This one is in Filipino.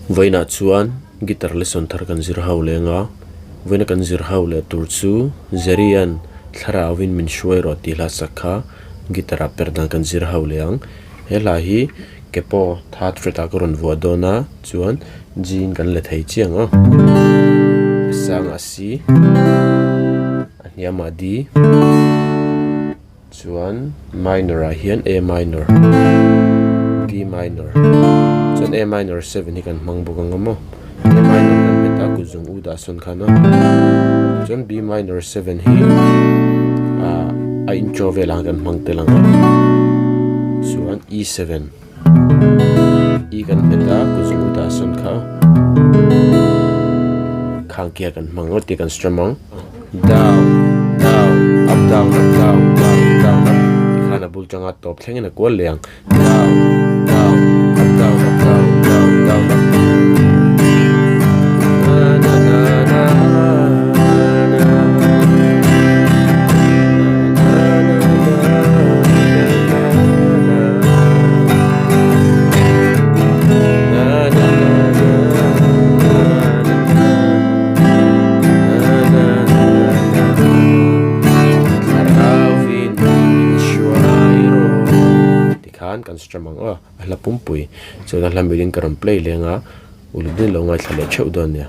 Voina chuan gitar lesson thar kan zir ho lenga voina kan zir ho le tur chu zerian thlarawin min shuai ro ti hla sakha gitara perdan kan zir ho leang hela hi kepo tha treta koron vodona chuan jin kan le thei chianga sang asi anyama di chuan minor a hian A minor D minor chuan A minor 7 hi kan hmang bawk angamo A minor kan meta ku zung u da son khana chuan B minor 7 hi a intro vela kan hmang telanga chuan E7 E kan meta ku zung u da son kha khang kia kan hmang oti kan stramang down down up down up down down down up khana bul changa top thlengena ko leang down down up down up down down down up na na na kan stramang a hla pumpui chuan a hla mirin karam play lenga uludin lo ngai thlale cheu don nia